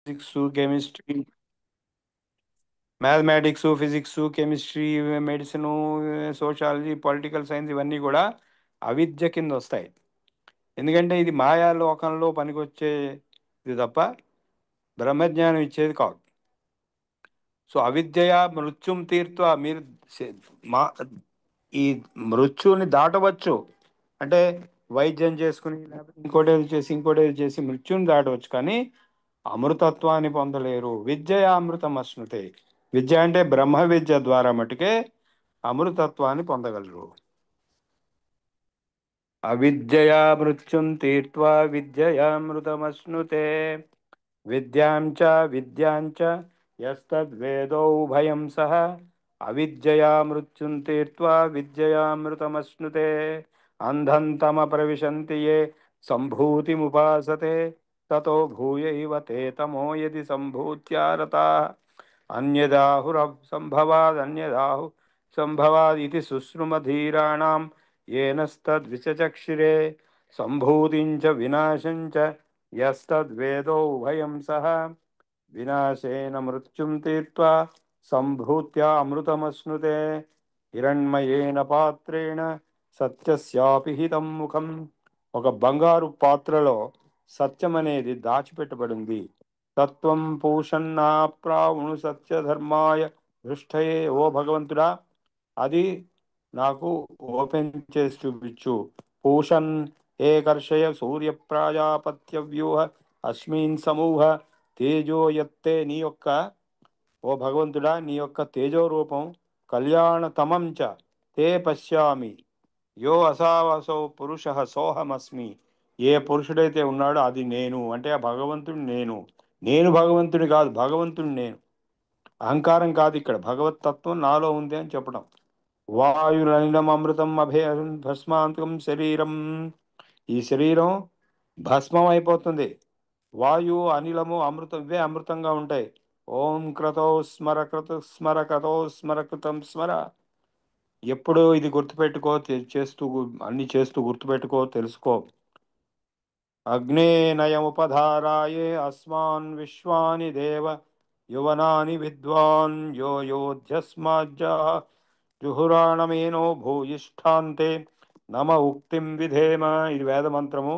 Physics, chemistry, mathematics, physics, chemistry, medicine, sociology, political science ఇవన్నీ కూడా అవిద్య కింద వస్తాయి. ఎందుకంటే ఇది మాయా లోకంలో పనికొచ్చేది తప్ప బ్రహ్మజ్ఞానం ఇచ్చేది కాదు. సో అవిద్యయా మృత్యుం తీర్త్వ మీరు సే- మా ఈ మృత్యుని దాటవచ్చు. అంటే వైద్యం చేసుకుని లేకపోతే ఇంకోటి ఏది చేసి మృత్యుని దాటవచ్చు, కానీ అమృతత్వాన్ని పొందలేరు. విద్యయా అమృతం అశ్నుతే. విద్య అంటే బ్రహ్మ విద్య ద్వారా మటుకే అమృతత్వాన్ని పొందగలరు. అవిద్యయా మృత్యుం తీర్త్వా విద్యయామృతమశ్నుతే. విద్యాంచ యస్తద్వేదో ఉభయం సహ అవిద్యయా మృత్యుం తీర్త్వా విద్యయామృతమశ్నుతే. అంధం తమ ప్రవిశంతి ఏ సంభూతిముపాసతే తతో భూయైవ తే తమో యది సంభూత్యారతాః. అన్యదాహుర సంభవాదన్యదాహు సంభవాదితి శుశ్రుమధీరాణం ఏనస్తద్విచచక్షురే. సంభూతించ వినాశంచ యస్తద్వేదో ఉభయం సహ వినాశేన మృత్యుం తీర్త్వా సంభూత్యా అమృతమశ్నుతే. హిరణ్మయేన పాత్రేణ సత్యస్యాపి హితం ముఖం. ఒక బంగారు పాత్రలో సత్యం అనేది దాచిపెట్టబడింది. తత్వం పూషన్నా ప్రావణు సత్యధర్మాయ దృష్టయే. ఓ భగవంతుడా, అది నాకు ఓపెన్ చేసి చూపించు. పూషన్ ఏకర్షయ సూర్య ప్రాజాపత్య వ్యూహ అస్మిన్ సమూహ తేజో యత్తే. నీ యొక్క ఓ భగవంతుడా, నీ యొక్క తేజో రూపం కళ్యాణతమం చ తే పశ్యామి. యో అసావసో పురుష సోహమస్మి. ఏ పురుషుడైతే ఉన్నాడో అది నేను. అంటే ఆ భగవంతుడు నేను. నేను భగవంతుని కాదు, భగవంతుడు నేను. అహంకారం కాదు, ఇక్కడ భగవతత్వం నాలో ఉంది అని చెప్పడం. వాయురనిలం అమృతం అభయం భస్మాంతం శరీరం. ఈ శరీరం భస్మం అయిపోతుంది. వాయువు, అనిలము, అమృతం ఇవే అమృతంగా ఉంటాయి. ఓం క్రతో స్మర క్రత స్మర క్రతో స్మర కృతం స్మర. ఎప్పుడు ఇది గుర్తుపెట్టుకో, చేస్తూ అన్ని చేస్తూ గుర్తుపెట్టుకో, తెలుసుకో. అగ్నే నయముపధారాయే అస్మాన్ విశ్వాని దేవ యువనాని విద్వాన్ యో యోధ్యస్మాజ్జా జుహురాణమేనో భూయిష్ఠాంతే నమ ఉక్తిం విధేమ. ఇది వేద మంత్రము.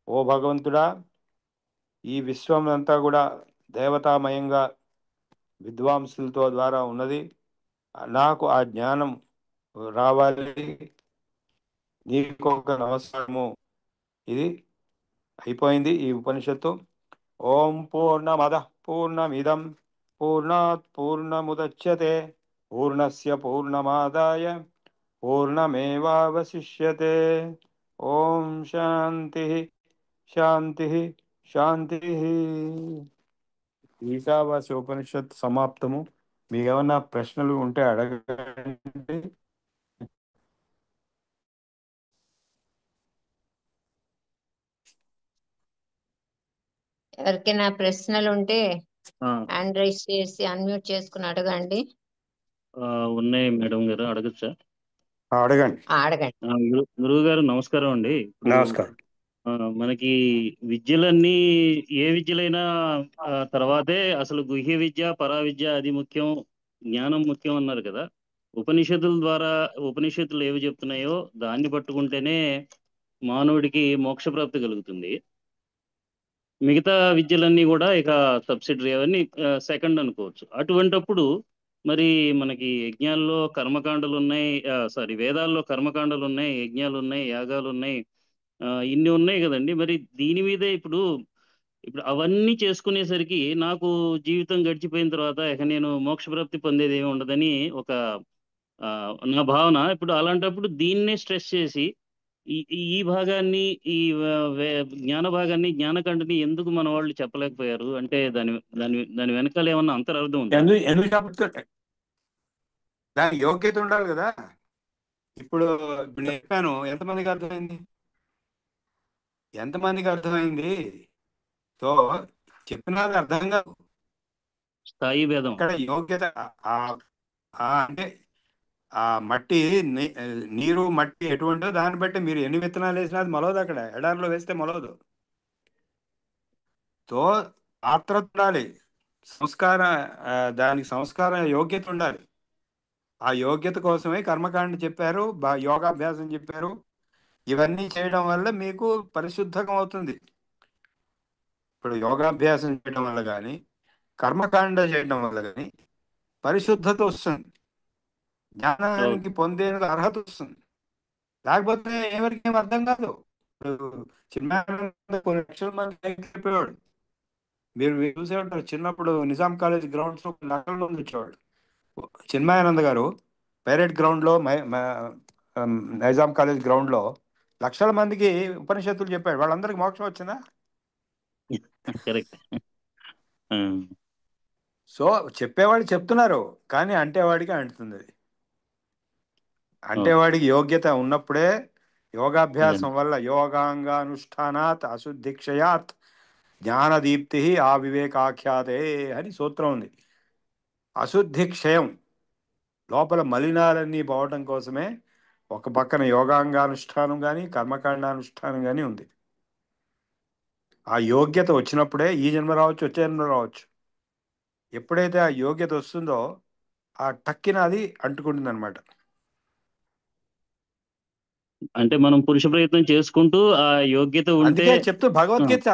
ఓ భగవంతుడా, ఈ విశ్వం అంతా కూడా దేవతామయంగా విద్వాంసులతో ద్వారా ఉన్నది. నాకు ఆ జ్ఞానం రావాలి. నీకు ఒక నమస్కారము. ఇది అయిపోయింది ఈ ఉపనిషత్తు. ఓం పూర్ణమద పూర్ణమిదం పూర్ణాత్ పూర్ణముదచ్యతే పూర్ణస్య పూర్ణమాదాయ పూర్ణమేవావశిష్యతే. ఓం శాంతి శాంతి శాంతి. ఈశావాస్య ఉపనిషత్ సమాప్తము. మీకు ఏమన్నా ప్రశ్నలు ఉంటే అడగండి. ఎవరికైనా ప్రశ్నలు ఉంటే ఆ, హ్యాండ్ రైజ్ చేసి అన్మ్యూట్ చేసుకుని అడగండి. ఉన్నాయి మేడం గారు, అడగచ్చా? అడగండి. అడగండి. గురువు గారు నమస్కారం అండి. ఇప్పుడు నమస్కారం. మనకి విద్యలన్నీ, ఏ విద్యలైనా తర్వాతే అసలు గుహ్య విద్య, పరా విద్య అది ముఖ్యం, జ్ఞానం ముఖ్యం అన్నారు కదా. ఉపనిషత్తుల ద్వారా ఉపనిషత్తులు ఏవి చెప్తున్నాయో దాన్ని పట్టుకుంటేనే మానవుడికి మోక్ష ప్రాప్తి కలుగుతుంది. మిగతా విద్యలన్నీ కూడా ఇక సబ్సిడరీ, అవన్నీ సెకండ్ అనుకోవచ్చు. అటువంటప్పుడు మరి మనకి యజ్ఞాల్లో కర్మకాండలు ఉన్నాయి, సారీ వేదాల్లో కర్మకాండలు ఉన్నాయి, యజ్ఞాలు ఉన్నాయి, యాగాలు ఉన్నాయి, ఇన్ని ఉన్నాయి కదండి. మరి దీని మీదే ఇప్పుడు ఇప్పుడు అవన్నీ చేసుకునేసరికి నాకు జీవితం గడిచిపోయిన తర్వాత ఇక నేను మోక్షప్రాప్తి పొందేది ఏమి ఉండదని ఒక ఆ, నా భావన. ఇప్పుడు అలాంటప్పుడు దీన్నే స్ట్రెస్ చేసి ఈ ఈ భాగాన్ని, ఈ జ్ఞాన భాగాన్ని, జ్ఞానకంఠని ఎందుకు మన వాళ్ళు చెప్పలేకపోయారు? అంటే దాని దాని దాని వెనకాల ఏమన్నా అంతరార్థం ఉందా? ఎందుకు చెప్తారు? దాని యోగ్యత ఉండాలి కదా. ఇప్పుడు ఇప్పుడు నేను చెప్పాను, ఎంతమందికి అర్థమైంది? ఎంతమందికి అర్థమైంది? సో చెప్పినది అర్థం కాదు. స్థాయి భేదం. ఇక్కడ యోగ్యత అంటే ఆ మట్టి నీరు మట్టి ఎటువంటిదో దాన్ని బట్టి మీరు ఎన్ని విత్తనాలు వేసినా అది మొలవదు. అక్కడ ఎడారిలో వేస్తే మొలవదు. సో ఆత్రత ఉండాలి, సంస్కార దానికి సంస్కార యోగ్యత ఉండాలి. ఆ యోగ్యత కోసమే కర్మకాండ చెప్పారు, యోగాభ్యాసం చెప్పారు. ఇవన్నీ చేయడం వల్ల మీకు పరిశుద్ధం అవుతుంది. ఇప్పుడు యోగాభ్యాసం చేయడం వల్ల కానీ, కర్మకాండ చేయడం వల్ల కానీ పరిశుద్ధత వస్తుంది, జ్ఞానానికి పొందేందుకు అర్హత వస్తుంది. లేకపోతే ఎవరికి ఏం అర్థం కాదు. ఇప్పుడు చిన్న కొన్ని లక్షల మంది అయిపోయాడు. మీరు చూసే ఉంటారు, చిన్నప్పుడు నిజాం కాలేజ్ గ్రౌండ్స్ లో లక్షల మంది వచ్చేవాడు. చిన్మయానంద గారు పైరెట్ గ్రౌండ్లో నైజాం కాలేజ్ గ్రౌండ్లో లక్షల మందికి ఉపనిషత్తులు చెప్పాడు. వాళ్ళందరికీ మోక్షం వచ్చిందా? కరెక్ట్. సో చెప్పేవాడు చెప్తున్నారు, కానీ అంటేవాడికి అంటుతుంది. అంటేవాడికి యోగ్యత ఉన్నప్పుడే, యోగాభ్యాసం వల్ల యోగాంగానుష్ఠానాత్ అశుద్ధిక్షయాత్ జ్ఞానదీప్తి వివేకాఖ్యాతే అని సూత్రం ఉంది. అశుద్ధి క్షయం, లోపల మలినాలన్నీ పోవటం కోసమే ఒక పక్కన యోగాంగానుష్ఠానం కానీ కర్మకాండానుష్ఠానం కానీ ఉంది. ఆ యోగ్యత వచ్చినప్పుడే ఈ జన్మ రావచ్చు, వచ్చే జన్మ రావచ్చు. ఎప్పుడైతే ఆ యోగ్యత వస్తుందో ఆ టక్కిన అది అంటుకుంటుంది అనమాట. అంటే మనం పురుష ప్రయత్నం చేసుకుంటూ ఆ యోగ్యత ఉంటే. అందుకే చెప్తూ భగవద్గీత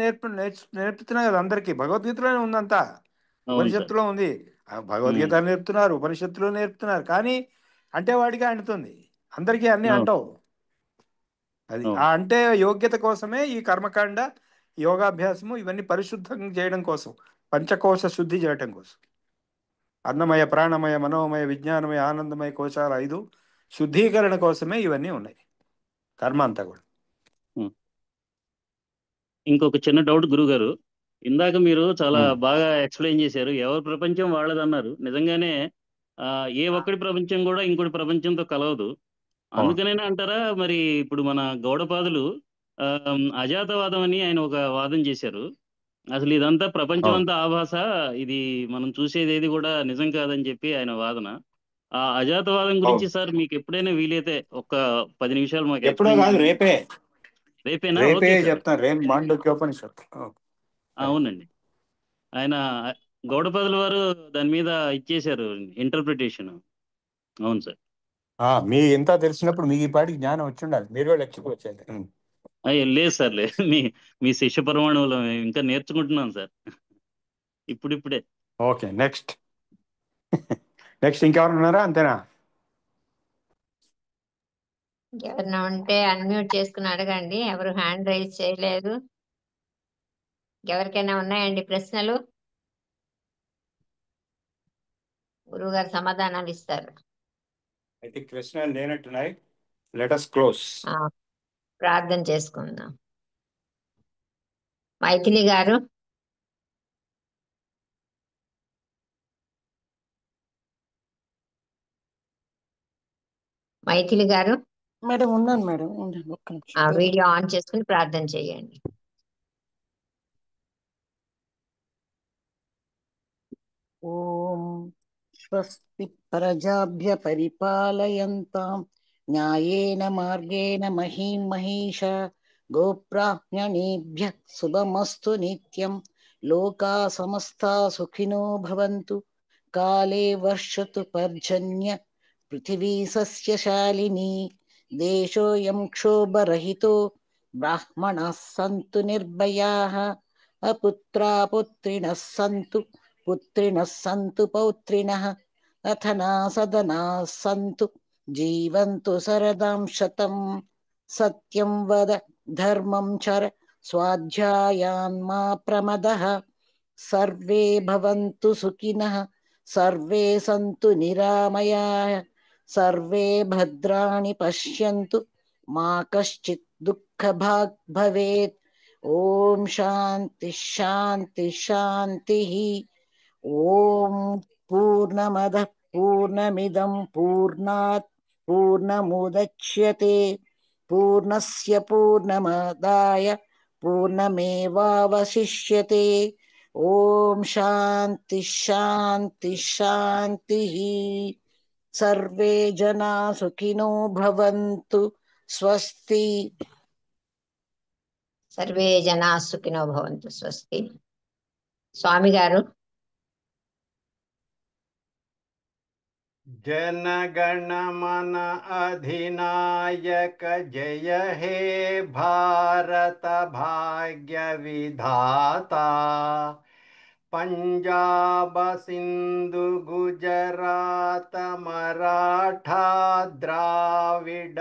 నేర్పుతున్నా కదా అందరికీ. భగవద్గీతలోనే ఉందంతా, అవును సార్. ఉపనిషత్తులో ఉంది. భగవద్గీత నేర్పుతున్నారు, ఉపనిషత్తులో నేర్పుతున్నారు, కానీ అంటే వాడికి అంటుతుంది, అందరికీ అన్నీ అంటావు. అది అంటే యోగ్యత కోసమే ఈ కర్మకాండ, యోగాభ్యాసము ఇవన్నీ పరిశుద్ధం చేయడం కోసం, పంచకోశ శుద్ధి చేయడం కోసం. అన్నమయ, ప్రాణమయ, మనోమయ, విజ్ఞానమయ, ఆనందమయ కోశాల 5 శుద్ధీకరణ కోసమే ఇవన్నీ ఉన్నాయి, కర్మ అంతా కూడా. ఇంకొక చిన్న డౌట్ గురుగారు, ఇందాక మీరు చాలా ఉమ్. బాగా ఎక్స్ప్లెయిన్ చేశారు. ఎవరి ప్రపంచం వాళ్ళదన్నారు. నిజంగానే ఏ ఒక్కడి ప్రపంచం కూడా ఇంకోటి ప్రపంచంతో కలవదు. అందుకనే అంటారా మరి ఇప్పుడు మన గౌడపాదులు ఆ, అజాతవాదం అని ఆయన ఒక వాదం చేశారు. అసలు ఇదంతా ప్రపంచం అవును. అంతా ఆభాస, ఇది మనం చూసేది ఏది కూడా నిజం కాదని చెప్పి ఆయన వాదన. ఆ అజాతవాదం గురించి అవును. సార్ మీకు ఎప్పుడైనా వీలైతే ఒక 10 నిమిషాలు మాకు ఎప్పుడో ఎక్స్ప్లెయిన్ కాదు, చేయండి. రేపే రేపేనా? రేపే ఓకే సార్. చెప్తాను. రేపు మాండూక్యోపనిషత్తు. అవునండి. ఆయన గౌడపాదుల వారు దాని మీద ఇచ్చేశారు ఇంటర్ప్రిటేషన్. అవును సార్. మీ ఇంత తెలిసినప్పుడు మీకు ఈ పాటికి జ్ఞానం వచ్చి ఉండాలి, మీరు కూడా లెక్కిపోవచ్చండి. లేదు సార్, లేదు. మీ శిష్య పరమాణువులు ఇంకా నేర్చుకుంటున్నాం సార్, ఇప్పుడిప్పుడే. Okay, next. నెక్స్ట్ ఇంకెవరు ఉన్నారా? అంతేనా? ఎవరైనా ఉంటే అన్మ్యూట్ చేసుకుని అడగండి. ఎవరు హ్యాండ్ రైజ్ చేయలేదు. ఎవరికైనా ఉన్నాయండి ప్రశ్నలు? గురువు గారు సమాధానాలు ఇస్తారు. అయితే ప్రశ్నలు లేనట్టున్నాయి. Let us close. ప్రార్థన చేసుకుందాం. మైథిలి గారు. మైథిలి గారు మేడం ఉన్నాను మేడం, ఉండండి ఒక్క నిమిషం. వీడియో ఆన్ చేసుకుని ప్రార్థన చేయండి. ఓం స్వస్తి ప్రజాభ్య పరిపాలయంతాం న్యాయేన మార్గేణ మహీం మహీష గోబ్రాహ్మణేభ్య శుభమస్తు నిత్యం. లోకా సమస్తా సుఖినో భవంతు. కాలే వర్షతు పర్జన్య పృథివీ సస్యశాలిని. దేశోయం క్షోభరహితో బ్రాహ్మణాः సంతు నిర్భయాः. అపుత్రా పుత్రిణः సంతు పుత్రిణः సంతు పౌత్రిణः. అథనా సదనాः సంతు జీవంతు శరదాం శతం. సత్యం వద ధర్మం చర స్వాధ్యాయాన్ మా ప్రమదః. సర్వే భవంతు సుఖినః, సర్వే సంతు నిరామయాః, సర్వే భద్రాణి పశ్యంతు, మా కశ్చిత్ దుఃఖభాగ్ భవేత్. ఓం శాంతి శాంతి శాంతి. ఓం పూర్ణమద పూర్ణమిదం పూర్ణాత్ పూర్ణముదచ్యతే పూర్ణస్య పూర్ణమాదాయ పూర్ణమేవావశిష్యతే. ఓం శాంతి శాంతి శాంతి. సర్వే జనా సుఖినో భవంతు. స్వస్తి. సర్వే జనా సుఖినో భవంతు. స్వస్తి. స్వామి గారు. जनगण मन अधिनायक जय हे भारत भाग्य विधाता पंजाब सिंधु गुजरात मराठा द्राविड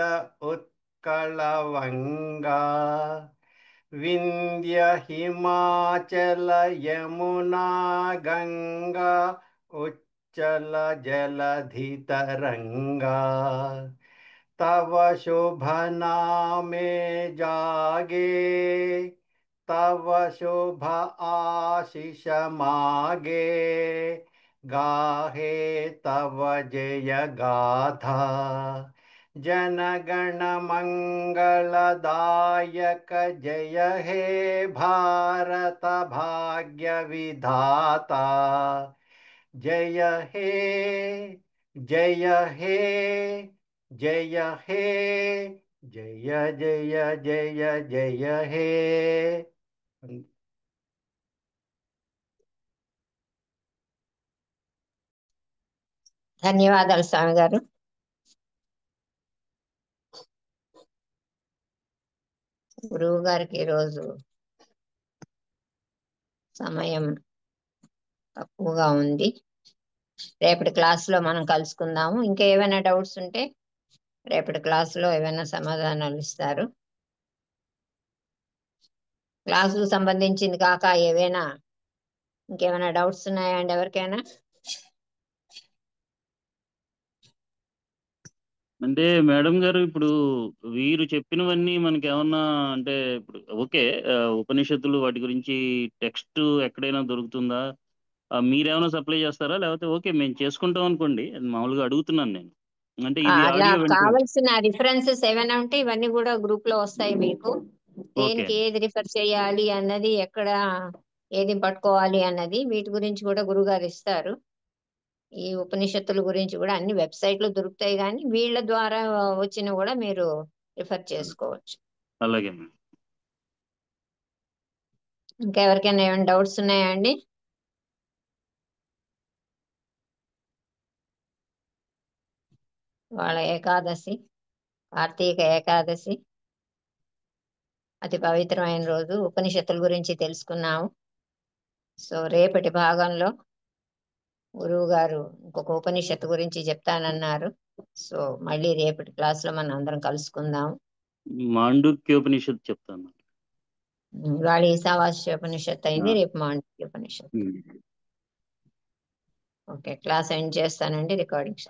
उत्कल वंगा विंध्य हिमाचल यमुना गंगा उच्चल जलधि तरंगा तव शुभ नामे जागे तव शुभ आशीष मागे गाहे तव जय गाथा जनगण मंगलदायक जय हे भारत भाग्य विधाता जय हे जय हे जय हे जय जय जय जय हे। ధన్యవాదాలు స్వామి గారు. గురువు గారికి ఈరోజు సమయం తక్కువగా ఉంది. రేపటి క్లాసులో మనం కలుసుకుందాము. ఇంకా ఏమైనా డౌట్స్ ఉంటే రేపటి క్లాసులో ఏమైనా సమాధానాలు ఇస్తారు. క్లాసుకు సంబంధించింది కాక ఏవైనా ఇంకేమైనా డౌట్స్ ఉన్నాయా అండి ఎవరికైనా? అంటే మేడం గారు, ఇప్పుడు వీరు చెప్పినవన్నీ మనకి ఏమన్నా అంటే ఇప్పుడు ఓకే, ఉపనిషత్తులు వాటి గురించి టెక్స్ట్ ఎక్కడైనా దొరుకుతుందా? మీరేమైనా సప్లై చేస్తారా? లేకపోతే ఓకే మేము చేసుకుంటాం అనుకోండి, అది మామూలుగా అడుగుతున్నాను నేను. అంటే ఇది అలా ఆడియో వింటాం. కావాల్సిన రిఫరెన్సెస్ ఏమైనా ఉంటే ఇవన్నీ కూడా గ్రూప్ లో వస్తాయి మీకు. దేనికి ఓకే. ఏది రిఫర్ చేయాలి అన్నది, ఎక్కడ ఏది పట్టుకోవాలి అన్నది, వీటి గురించి కూడా గురుగారు ఇస్తారు. ఈ ఉపనిషత్తుల గురించి కూడా అన్ని వెబ్సైట్లు దొరుకుతాయి, కానీ వీళ్ళ ద్వారా వచ్చిన కూడా మీరు రిఫర్ చేసుకోవచ్చు. అలాగే మేడం. ఇంకా ఎవరికైనా ఏమైనా డౌట్స్ ఉన్నాయా అండి? వాళ్ళ ఏకాదశి, కార్తీక ఏకాదశి, అతి పవిత్రమైన రోజు. ఉపనిషత్తుల గురించి తెలుసుకున్నాము. సో రేపటి భాగంలో గురువు గారు ఇంకొక ఉపనిషత్తు గురించి చెప్తానన్నారు. సో మళ్ళీ రేపటి క్లాస్ లో మనం అందరం కలుసుకుందాం. మాండుక్యోపనిషత్తు చెప్తాను. ఇవాళ ఈశావాస్యోపనిషత్తు అయింది, రేపు మాండుక్యోపనిషత్తు. ఓకే, క్లాస్ ఎండ్ చేస్తానండి. రికార్డింగ్